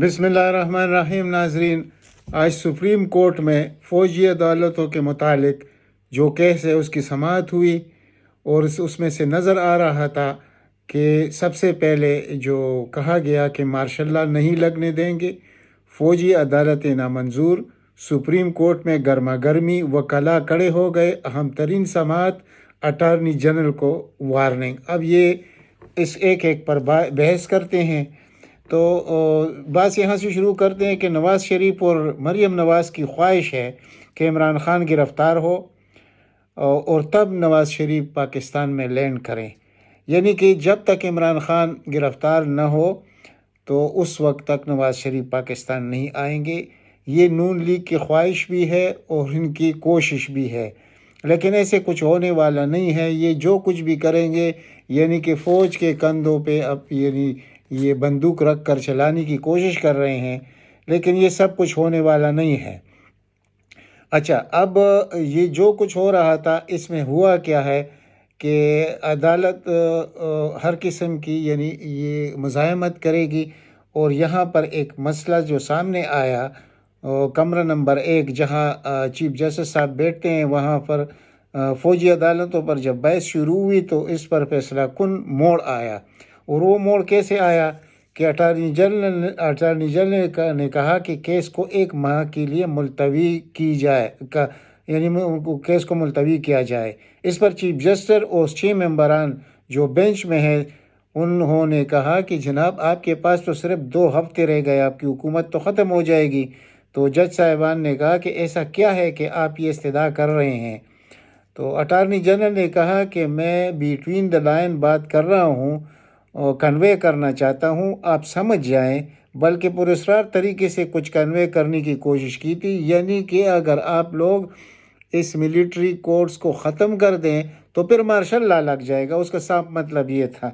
بسم اللہ الرحمن الرحیم۔ ناظرین، آج سپریم کورٹ میں فوجی عدالتوں کے متعلق جو کیس ہے اس کی سماعت ہوئی، اور اس میں سے نظر آ رہا تھا کہ سب سے پہلے جو کہا گیا کہ مارشل لا نہیں لگنے دیں گے، فوجی عدالتیں نامنظور، سپریم کورٹ میں گرما گرمی، وکلاء کڑے ہو گئے، اہم ترین سماعت، اٹارنی جنرل کو وارننگ۔ اب یہ اس ایک پر بحث کرتے ہیں۔ تو بات یہاں سے شروع کرتے ہیں کہ نواز شریف اور مریم نواز کی خواہش ہے کہ عمران خان گرفتار ہو اور تب نواز شریف پاکستان میں لینڈ کریں، یعنی کہ جب تک عمران خان گرفتار نہ ہو تو اس وقت تک نواز شریف پاکستان نہیں آئیں گے۔ یہ نون لیگ کی خواہش بھی ہے اور ان کی کوشش بھی ہے، لیکن ایسے کچھ ہونے والا نہیں ہے۔ یہ جو کچھ بھی کریں گے یعنی کہ فوج کے کندھوں پہ یعنی یہ بندوق رکھ کر چلانے کی کوشش کر رہے ہیں، لیکن یہ سب کچھ ہونے والا نہیں ہے۔ اچھا، اب یہ جو کچھ ہو رہا تھا اس میں ہوا کیا ہے کہ عدالت ہر قسم کی یعنی یہ مزاحمت کرے گی، اور یہاں پر ایک مسئلہ جو سامنے آیا، کمرہ نمبر 1 جہاں چیف جسٹس صاحب بیٹھتے ہیں، وہاں پر فوجی عدالتوں پر جب بحث شروع ہوئی تو اس پر فیصلہ کن موڑ آیا۔ اور وہ موڑ کیسے آیا کہ اٹارنی جنرل نے کہا کہ کیس کو 1 ماہ کے لیے ملتوی کی جائے، یعنی کیس کو ملتوی کیا جائے۔ اس پر چیف جسٹس اور 6 ممبران جو بینچ میں ہیں انہوں نے کہا کہ جناب آپ کے پاس تو صرف 2 ہفتے رہ گئے، آپ کی حکومت تو ختم ہو جائے گی۔ تو جج صاحبان نے کہا کہ ایسا کیا ہے کہ آپ یہ استدعا کر رہے ہیں؟ تو اٹارنی جنرل نے کہا کہ میں بیٹوین دا لائن بات کر رہا ہوں، کنوے کرنا چاہتا ہوں، آپ سمجھ جائیں، بلکہ پراسرار طریقے سے کچھ کنوے کرنے کی کوشش کی تھی، یعنی کہ اگر آپ لوگ اس ملٹری کورٹس کو ختم کر دیں تو پھر مارشل لا لگ جائے گا، اس کا صاف مطلب یہ تھا۔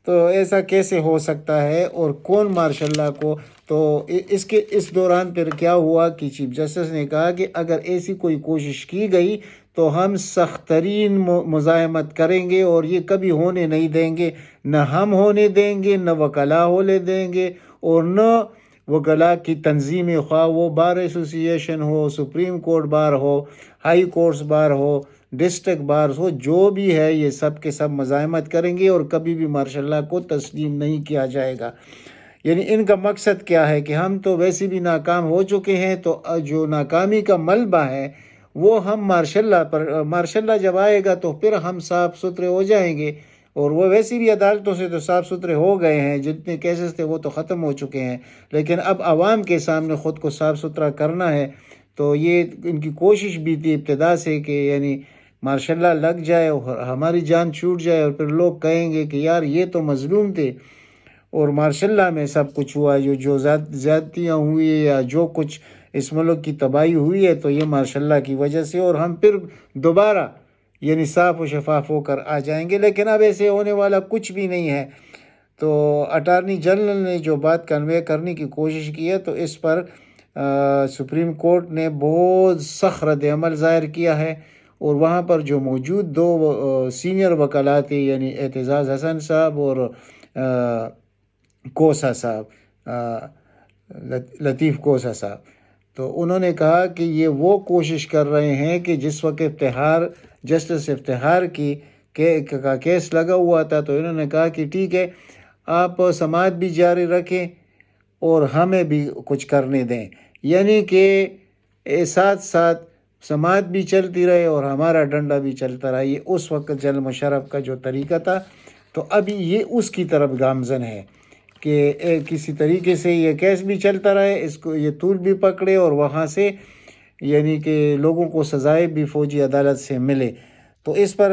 تو ایسا کیسے ہو سکتا ہے اور کون مارشل لا کو؟ تو اس دوران پھر کیا ہوا کہ چیف جسٹس نے کہا کہ اگر ایسی کوئی کوشش کی گئی تو ہم سخت ترین مزاحمت کریں گے، اور یہ کبھی ہونے نہیں دیں گے، نہ ہم ہونے دیں گے، نہ وکلاء ہونے دیں گے، اور نہ وکلاء کی تنظیمیں، خواہ وہ بار ایسوسی ایشن ہو، سپریم کورٹ بار ہو، ہائی کورٹس بار ہو، ڈسٹرکٹ بار ہو، جو بھی ہے یہ سب کے سب مزاحمت کریں گے، اور کبھی بھی مارشل لا کو تسلیم نہیں کیا جائے گا۔ یعنی ان کا مقصد کیا ہے کہ ہم تو ویسے بھی ناکام ہو چکے ہیں، تو جو ناکامی کا ملبہ ہے وہ ہم مارشل لا جب آئے گا تو پھر ہم صاف ستھرے ہو جائیں گے، اور وہ ویسے بھی عدالتوں سے تو صاف ستھرے ہو گئے ہیں، جتنے کیسز تھے وہ تو ختم ہو چکے ہیں، لیکن اب عوام کے سامنے خود کو صاف ستھرا کرنا ہے۔ تو یہ ان کی کوشش بھی تھی ابتدا سے کہ یعنی مارشل لا لگ جائے اور ہماری جان چھوٹ جائے، اور پھر لوگ کہیں گے کہ یار یہ تو مظلوم تھے اور مارشل لا میں سب کچھ ہوا، جو زیادتیاں ہوئی یا جو کچھ اس ملک کی تباہی ہوئی ہے تو یہ مارشل لا کی وجہ سے، اور ہم پھر دوبارہ یعنی صاف و شفاف ہو کر آ جائیں گے، لیکن اب ایسے ہونے والا کچھ بھی نہیں ہے۔ تو اٹارنی جنرل نے جو بات کنوے کرنے کی کوشش کی ہے تو اس پر سپریم کورٹ نے بہت سخت رد عمل ظاہر کیا ہے، اور وہاں پر جو موجود 2 سینئر وکلاء تھے، یعنی اعتزاز حسن صاحب اور کوسا صاحب، لطیف کوسا صاحب، تو انہوں نے کہا کہ یہ وہ کوشش کر رہے ہیں کہ جس وقت جسٹس افتخار کا کیس لگا ہوا تھا تو انہوں نے کہا کہ ٹھیک ہے، آپ سماعت بھی جاری رکھیں اور ہمیں بھی کچھ کرنے دیں، یعنی کہ ساتھ ساتھ سماعت بھی چلتی رہے اور ہمارا ڈنڈا بھی چلتا رہا۔ یہ اس وقت جنرل مشرف کا جو طریقہ تھا، تو ابھی یہ اس کی طرف گامزن ہے کہ کسی طریقے سے یہ کیس بھی چلتا رہے، اس کو یہ طول بھی پکڑے، اور وہاں سے یعنی کہ لوگوں کو سزائیں بھی فوجی عدالت سے ملے۔ تو اس پر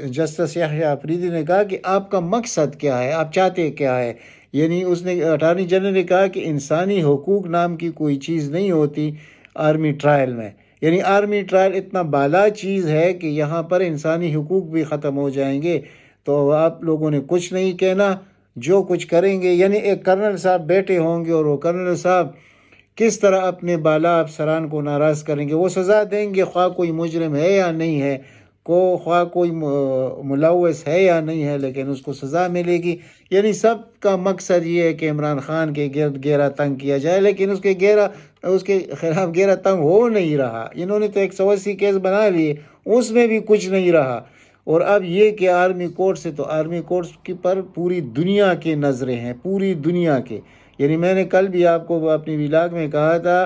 جسٹس یحییٰ آفریدی نے کہا کہ آپ کا مقصد کیا ہے، آپ چاہتے کیا ہے؟ یعنی اس نے اٹارنی جنرل نے کہا کہ انسانی حقوق نام کی کوئی چیز نہیں ہوتی آرمی ٹرائل میں، یعنی آرمی ٹرائل اتنا بالا چیز ہے کہ یہاں پر انسانی حقوق بھی ختم ہو جائیں گے، تو آپ لوگوں نے کچھ نہیں کہنا، جو کچھ کریں گے۔ یعنی ایک کرنل صاحب بیٹھے ہوں گے اور وہ کرنل صاحب کس طرح اپنے بالا افسران کو ناراض کریں گے، وہ سزا دیں گے، خواہ کوئی مجرم ہے یا نہیں ہے، کو خواہ کوئی ملوث ہے یا نہیں ہے لیکن اس کو سزا ملے گی. یعنی سب کا مقصد یہ ہے کہ عمران خان کے گرد گھیرا تنگ کیا جائے، لیکن اس کے خلاف گھیرا تنگ ہو نہیں رہا. انہوں نے تو 180 کیس بنا لیے، اس میں بھی کچھ نہیں رہا. اور اب یہ کہ آرمی کورٹ سے، تو آرمی کورٹ کی پر پوری دنیا کے نظریں ہیں، پوری دنیا کے. یعنی میں نے کل بھی آپ کو اپنی ولاگ میں کہا تھا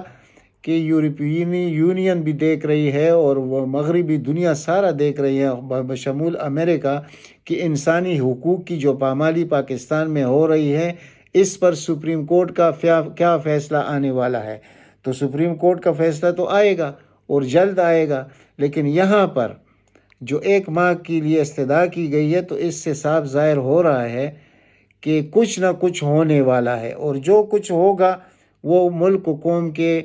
کہ یورپین یونین بھی دیکھ رہی ہے اور وہ مغربی دنیا سارا دیکھ رہی ہے بشمول امریکہ کہ انسانی حقوق کی جو پامالی پاکستان میں ہو رہی ہے، اس پر سپریم کورٹ کا کیا فیصلہ آنے والا ہے. تو سپریم کورٹ کا فیصلہ تو آئے گا اور جلد آئے گا، لیکن یہاں پر جو 1 ماہ کے لیے استدعا کی گئی ہے تو اس سے صاف ظاہر ہو رہا ہے کہ کچھ نہ کچھ ہونے والا ہے، اور جو کچھ ہوگا وہ ملک و قوم کے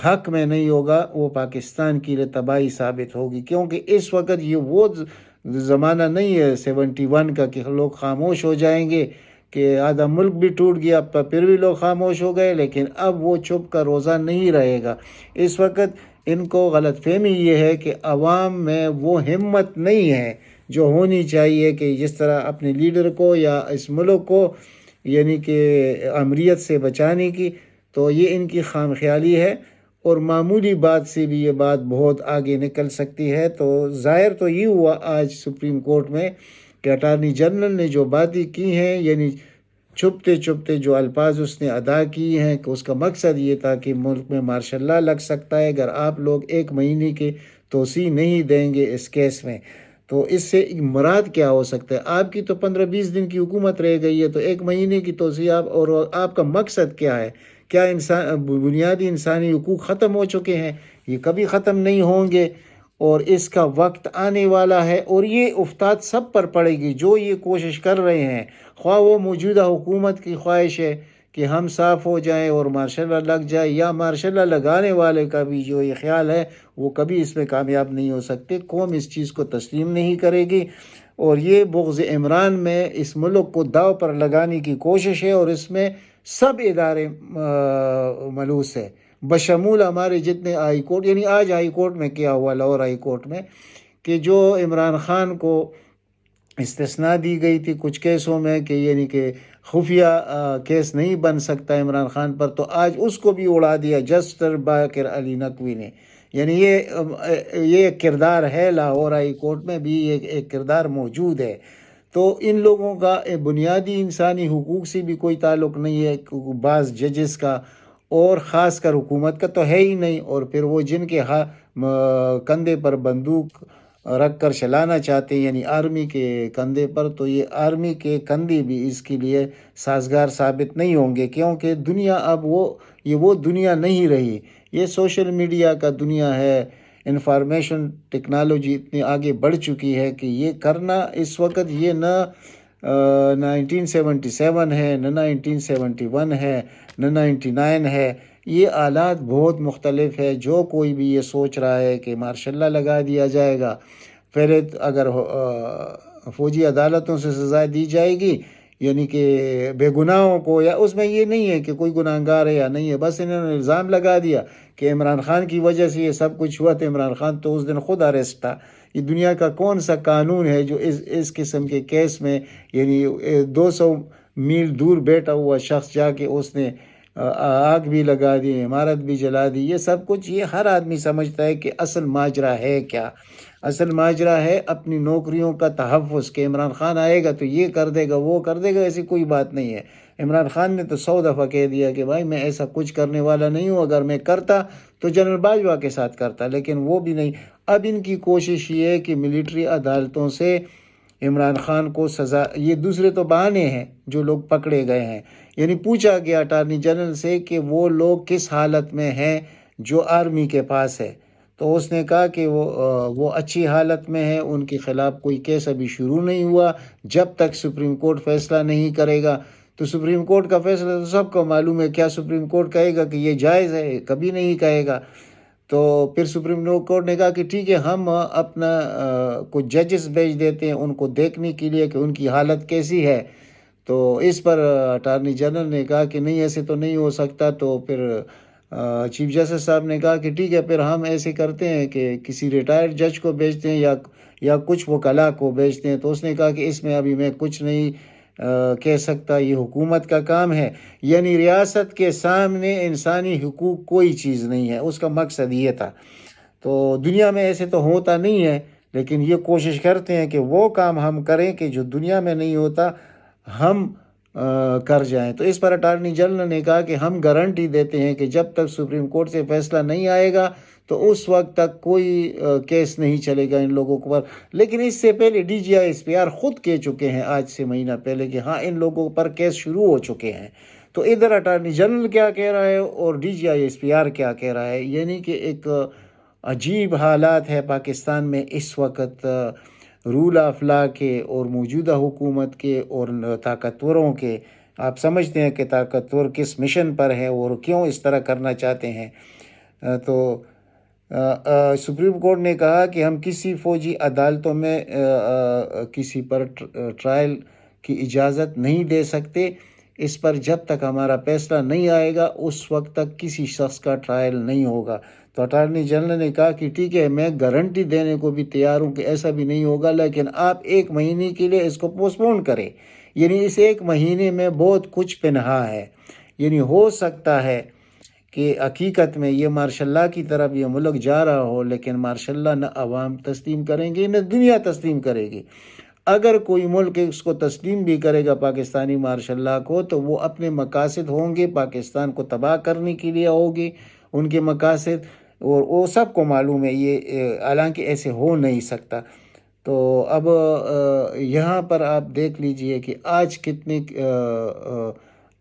حق میں نہیں ہوگا، وہ پاکستان کے لیے تباہی ثابت ہوگی. کیونکہ اس وقت یہ وہ زمانہ نہیں ہے 71 کا کہ لوگ خاموش ہو جائیں گے، کہ آدھا ملک بھی ٹوٹ گیا پھر بھی لوگ خاموش ہو گئے. لیکن اب وہ چپ کا روزہ نہیں رہے گا. اس وقت ان کو غلط فہمی یہ ہے کہ عوام میں وہ ہمت نہیں ہے جو ہونی چاہیے کہ جس طرح اپنے لیڈر کو یا اس ملک کو یعنی کہ امریت سے بچانے کی. تو یہ ان کی خام خیالی ہے، اور معمولی بات سے بھی یہ بات بہت آگے نکل سکتی ہے. تو ظاہر تو یہ ہوا آج سپریم کورٹ میں کہ اٹارنی جنرل نے جو باتیں کی ہیں، یعنی چھپتے چھپتے جو الفاظ اس نے ادا کی ہیں، کہ اس کا مقصد یہ تھا کہ ملک میں مارشل لا لگ سکتا ہے اگر آپ لوگ 1 مہینے کی توسیع نہیں دیں گے اس کیس میں. تو اس سے مراد کیا ہو سکتا ہے؟ آپ کی تو 15-20 دن کی حکومت رہ گئی ہے، تو 1 مہینے کی توسیع اور آپ کا مقصد کیا ہے؟ کیا بنیادی انسانی حقوق ختم ہو چکے ہیں؟ یہ کبھی ختم نہیں ہوں گے، اور اس کا وقت آنے والا ہے. اور یہ افتاد سب پر پڑے گی جو یہ کوشش کر رہے ہیں، خواہ وہ موجودہ حکومت کی خواہش ہے کہ ہم صاف ہو جائیں اور مارشل لا لگ جائے، یا مارشل لا لگانے والے کا بھی جو یہ خیال ہے وہ کبھی اس میں کامیاب نہیں ہو سکتے. قوم اس چیز کو تسلیم نہیں کرے گی، اور یہ بغض عمران میں اس ملک کو داؤ پر لگانے کی کوشش ہے، اور اس میں سب ادارے ملوث ہے بشمول ہمارے جتنے ہائی کورٹ. یعنی آج ہائی کورٹ میں کیا ہوا، لاہور ہائی کورٹ میں، کہ جو عمران خان کو استثناء دی گئی تھی کچھ کیسوں میں کہ یعنی کہ خفیہ کیس نہیں بن سکتا عمران خان پر، تو آج اس کو بھی اڑا دیا جسٹر باقر علی نقوی نے. یعنی یہ کردار ہے، لاہور ہائی کورٹ میں بھی ایک کردار موجود ہے. تو ان لوگوں کا بنیادی انسانی حقوق سے بھی کوئی تعلق نہیں ہے، بعض ججز کا اور خاص کر حکومت کا تو ہے ہی نہیں. اور پھر وہ جن کے کندھے پر بندوق رکھ کر چلانا چاہتے ہیں، یعنی آرمی کے کندھے پر، تو یہ آرمی کے کندھے بھی اس کے لیے سازگار ثابت نہیں ہوں گے. کیونکہ دنیا اب وہ دنیا نہیں رہی، یہ سوشل میڈیا کا دنیا ہے. انفارمیشن ٹیکنالوجی اتنی آگے بڑھ چکی ہے کہ یہ کرنا اس وقت یہ نہ 1977 ہے، نہ 1971 ہے، نہ 99 ہے. یہ آلات بہت مختلف ہے. جو کوئی بھی یہ سوچ رہا ہے کہ مارشل لا لگا دیا جائے گا، پھر اگر فوجی عدالتوں سے سزا دی جائے گی، یعنی کہ بے گناہوں کو، یا اس میں یہ نہیں ہے کہ کوئی گناہگار ہے یا نہیں ہے، بس انہوں نے الزام لگا دیا کہ عمران خان کی وجہ سے یہ سب کچھ ہوا تھا. عمران خان تو اس دن خود اریسٹ تھا. یہ دنیا کا کون سا قانون ہے جو اس قسم کے کیس میں، یعنی 200 میل دور بیٹھا ہوا شخص جا کے اس نے آگ بھی لگا دی، عمارت بھی جلا دی، یہ سب کچھ، یہ ہر آدمی سمجھتا ہے کہ اصل ماجرا ہے کیا. اصل ماجرا ہے اپنی نوکریوں کا تحفظ، کہ عمران خان آئے گا تو یہ کر دے گا وہ کر دے گا. ایسی کوئی بات نہیں ہے. عمران خان نے تو 100 دفعہ کہہ دیا کہ بھائی میں ایسا کچھ کرنے والا نہیں ہوں، اگر میں کرتا تو جنرل باجوہ کے ساتھ کرتا، لیکن وہ بھی نہیں. اب ان کی کوشش یہ ہے کہ ملٹری عدالتوں سے عمران خان کو سزا، یہ دوسرے تو بہانے ہیں جو لوگ پکڑے گئے ہیں. یعنی پوچھا گیا اٹارنی جنرل سے کہ وہ لوگ کس حالت میں ہیں جو آرمی کے پاس ہے، تو اس نے کہا کہ وہ اچھی حالت میں ہیں، ان کے خلاف کوئی کیس ابھی شروع نہیں ہوا جب تک سپریم کورٹ فیصلہ نہیں کرے گا. تو سپریم کورٹ کا فیصلہ تو سب کو معلوم ہے، کیا سپریم کورٹ کہے گا کہ یہ جائز ہے؟ کبھی نہیں کہے گا. تو پھر سپریم کورٹ نے کہا کہ ٹھیک ہے، ہم اپنا کچھ ججز بھیج دیتے ہیں ان کو دیکھنے کے لیے کہ ان کی حالت کیسی ہے. تو اس پر اٹارنی جنرل نے کہا کہ نہیں، ایسے تو نہیں ہو سکتا. تو پھر چیف جسٹس صاحب نے کہا کہ ٹھیک ہے، پھر ہم ایسے کرتے ہیں کہ کسی ریٹائرڈ جج کو بھیجتے ہیں یا کچھ وکلاء کو بھیجتے ہیں. تو اس نے کہا کہ اس میں ابھی میں کچھ نہیں کہہ سکتا، یہ حکومت کا کام ہے. یعنی ریاست کے سامنے انسانی حقوق کوئی چیز نہیں ہے. اس کا مقصد یہ تھا. تو دنیا میں ایسے تو ہوتا نہیں ہے، لیکن یہ کوشش کرتے ہیں کہ وہ کام ہم کریں کہ جو دنیا میں نہیں ہوتا ہم کر جائیں. تو اس پر اٹارنی جنرل نے کہا کہ ہم گارنٹی دیتے ہیں کہ جب تک سپریم کورٹ سے فیصلہ نہیں آئے گا تو اس وقت تک کوئی کیس نہیں چلے گا ان لوگوں پر. لیکن اس سے پہلے D G I S P R خود کہہ چکے ہیں آج سے مہینہ پہلے کہ ہاں ان لوگوں پر کیس شروع ہو چکے ہیں. تو ادھر اٹارنی جنرل کیا کہہ رہا ہے اور D G I S P R کیا کہہ رہا ہے. یعنی کہ ایک عجیب حالات ہے پاکستان میں اس وقت، رول آف لا کے اور موجودہ حکومت کے اور طاقتوروں کے. آپ سمجھتے ہیں کہ طاقتور کس مشن پر ہے اور کیوں اس طرح کرنا چاہتے ہیں. تو سپریم کورٹ نے کہا کہ ہم کسی فوجی عدالتوں میں کسی پر ٹرائل کی اجازت نہیں دے سکتے. اس پر جب تک ہمارا فیصلہ نہیں آئے گا اس وقت تک کسی شخص کا ٹرائل نہیں ہوگا. تو اٹارنی جنرل نے کہا کہ ٹھیک ہے، میں گارنٹی دینے کو بھی تیار ہوں کہ ایسا بھی نہیں ہوگا، لیکن آپ 1 مہینے کے لیے اس کو پوسٹ پون کریں. یعنی اس 1 مہینے میں بہت کچھ پنہا ہے. یعنی ہو سکتا ہے کہ حقیقت میں یہ مارشاء اللہ کی طرف یہ ملک جا رہا ہو، لیکن مارشاء اللہ نہ عوام تسلیم کریں گے نہ دنیا تسلیم کرے گی. اگر کوئی ملک اس کو تسلیم بھی کرے گا پاکستانی مارشاء اللہ کو، تو وہ اپنے مقاصد ہوں گے، پاکستان کو تباہ کرنے کے لیے ہوگی ان کے مقاصد، اور وہ سب کو معلوم ہے یہ، حالانکہ ایسے ہو نہیں سکتا. تو اب یہاں پر آپ دیکھ لیجئے کہ آج کتنے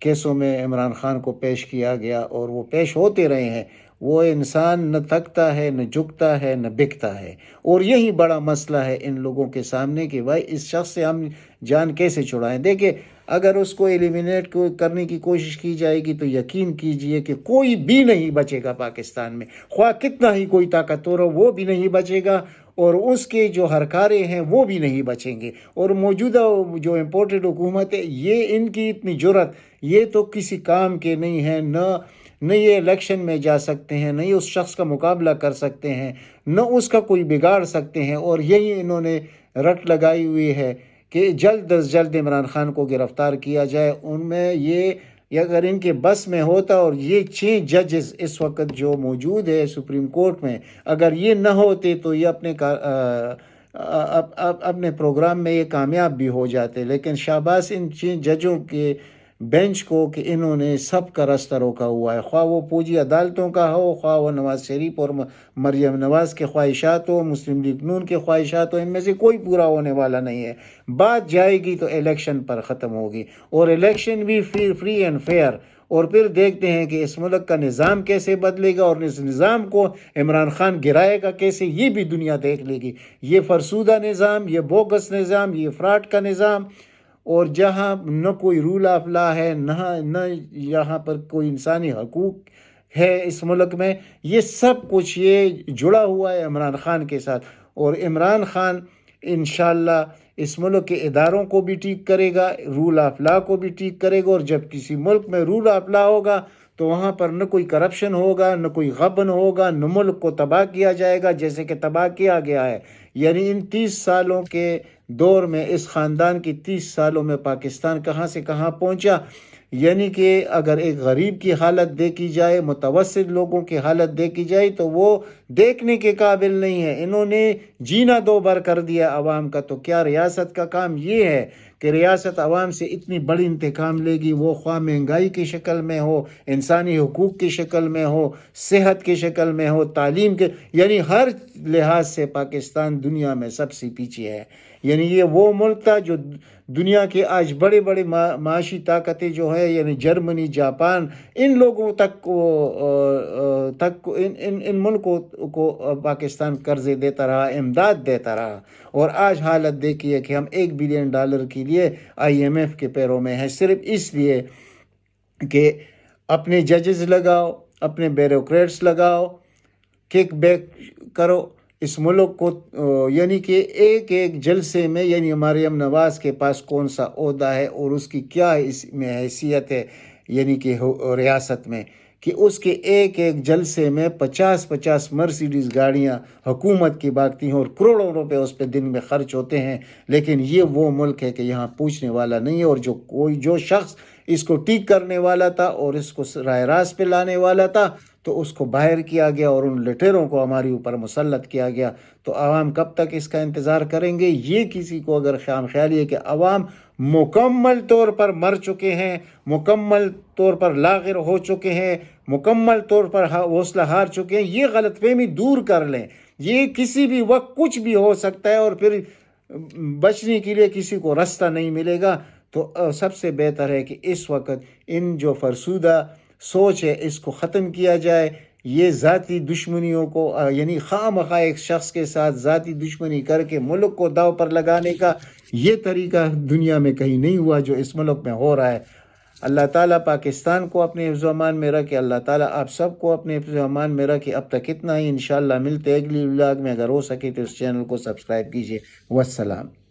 کیسوں میں عمران خان کو پیش کیا گیا اور وہ پیش ہوتے رہے ہیں. وہ انسان نہ تھکتا ہے نہ جھکتا ہے نہ بکتا ہے. اور یہی بڑا مسئلہ ہے ان لوگوں کے سامنے کہ بھائی اس شخص سے ہم جان کیسے چھڑائیں. دیکھیں، اگر اس کو ایلیمینیٹ کرنے کی کوشش کی جائے گی تو یقین کیجئے کہ کوئی بھی نہیں بچے گا پاکستان میں. خواہ کتنا ہی کوئی طاقتور ہو وہ بھی نہیں بچے گا، اور اس کے جو ہرکارے ہیں وہ بھی نہیں بچیں گے. اور موجودہ جو امپورٹڈ حکومت ہے، یہ ان کی اتنی جرت، یہ تو کسی کام کے نہیں ہیں. نہ یہ الیکشن میں جا سکتے ہیں، نہ یہ اس شخص کا مقابلہ کر سکتے ہیں، نہ اس کا کوئی بگاڑ سکتے ہیں. اور یہی انہوں نے رٹ لگائی ہوئی ہے کہ جلد از جلد عمران خان کو گرفتار کیا جائے. ان میں یہ اگر ان کے بس میں ہوتا، اور یہ 6 ججز اس وقت جو موجود ہے سپریم کورٹ میں، اگر یہ نہ ہوتے تو یہ اپنے پروگرام میں یہ کامیاب بھی ہو جاتے. لیکن شاباش ان 6 ججوں کے بینچ کو کہ انہوں نے سب کا راستہ روکا ہوا ہے. خواہ وہ فوجی عدالتوں کا ہو، خواہ وہ نواز شریف اور مریم نواز کے خواہشات ہو، مسلم لیگ نون کے خواہشات ہو، ان میں سے کوئی پورا ہونے والا نہیں ہے. بات جائے گی تو الیکشن پر ختم ہوگی، اور الیکشن بھی فری اینڈ فیئر. اور پھر دیکھتے ہیں کہ اس ملک کا نظام کیسے بدلے گا، اور اس نظام کو عمران خان گرائے گا کیسے، یہ بھی دنیا دیکھ لے گی. یہ فرسودہ نظام، یہ بوگس نظام، یہ فراڈ کا نظام، اور جہاں نہ کوئی رول آف لا ہے، نہ یہاں پر کوئی انسانی حقوق ہے اس ملک میں، یہ سب کچھ یہ جڑا ہوا ہے عمران خان کے ساتھ. اور عمران خان انشاءاللہ اس ملک کے اداروں کو بھی ٹھیک کرے گا، رول آف لا کو بھی ٹھیک کرے گا. اور جب کسی ملک میں رول آف لا ہوگا تو وہاں پر نہ کوئی کرپشن ہوگا، نہ کوئی غبن ہوگا، نہ ملک کو تباہ کیا جائے گا جیسے کہ تباہ کیا گیا ہے. یعنی ان 30 سالوں کے دور میں، اس خاندان کی 30 سالوں میں پاکستان کہاں سے کہاں پہنچا. یعنی کہ اگر ایک غریب کی حالت دیکھی جائے، متوسط لوگوں کی حالت دیکھی جائے، تو وہ دیکھنے کے قابل نہیں ہے. انہوں نے جینا 2 بار کر دیا عوام کا. تو کیا ریاست کا کام یہ ہے کہ ریاست عوام سے اتنی بڑی انتقام لے گی؟ وہ خواہ مہنگائی کی شکل میں ہو، انسانی حقوق کی شکل میں ہو، صحت کی شکل میں ہو، تعلیم کے، یعنی ہر لحاظ سے پاکستان دنیا میں سب سے پیچھے ہے. یعنی یہ وہ ملک تھا جو دنیا کے آج بڑے بڑے معاشی طاقتیں جو ہے، یعنی جرمنی، جاپان، ان لوگوں تک ان ملکوں کو پاکستان قرضے دیتا رہا، امداد دیتا رہا. اور آج حالت دیکھیے کہ ہم $1 بلین کے لیے IMF کے پیروں میں ہیں، صرف اس لیے کہ اپنے ججز لگاؤ، اپنے بیوروکریٹس لگاؤ، کک بیک کرو اس ملک کو. یعنی کہ ایک جلسے میں، یعنی مریم نواز کے پاس کون سا عہدہ ہے اور اس کی کیا اس میں حیثیت ہے، یعنی کہ ریاست میں کہ اس کے ایک ایک جلسے میں 50 مرسیڈیز گاڑیاں حکومت کی بھاگتی ہیں اور کروڑوں روپے اس پہ دن میں خرچ ہوتے ہیں، لیکن یہ وہ ملک ہے کہ یہاں پوچھنے والا نہیں ہے، اور جو شخص اس کو ٹھیک کرنے والا تھا اور اس کو راہ راست پہ لانے والا تھا تو اس کو باہر کیا گیا اور ان لٹیروں کو ہمارے اوپر مسلط کیا گیا۔ تو عوام کب تک اس کا انتظار کریں گے؟ یہ کسی کو اگر خیالی ہے کہ عوام مکمل طور پر مر چکے ہیں، مکمل طور پر لاغر ہو چکے ہیں، مکمل طور پر حوصلہ ہار چکے ہیں، یہ غلط فہمی دور کر لیں۔ یہ کسی بھی وقت کچھ بھی ہو سکتا ہے اور پھر بچنے کے لیے کسی کو راستہ نہیں ملے گا۔ تو سب سے بہتر ہے کہ اس وقت ان جو فرسودہ سوچ ہے اس کو ختم کیا جائے۔ یہ ذاتی دشمنیوں کو یعنی خواہ مخواہ ایک شخص کے ساتھ ذاتی دشمنی کر کے ملک کو داؤ پر لگانے کا یہ طریقہ دنیا میں کہیں نہیں ہوا جو اس ملک میں ہو رہا ہے۔ اللہ تعالیٰ پاکستان کو اپنے حفظ و امان میں رکھے، اللہ تعالیٰ آپ سب کو اپنے حفظ و امان میں رکھے۔ اب تک اتنا ہی، انشاءاللہ ملتے اگلی ولاگ میں، اگر ہو سکے تو اس چینل کو سبسکرائب کیجیے۔ والسلام۔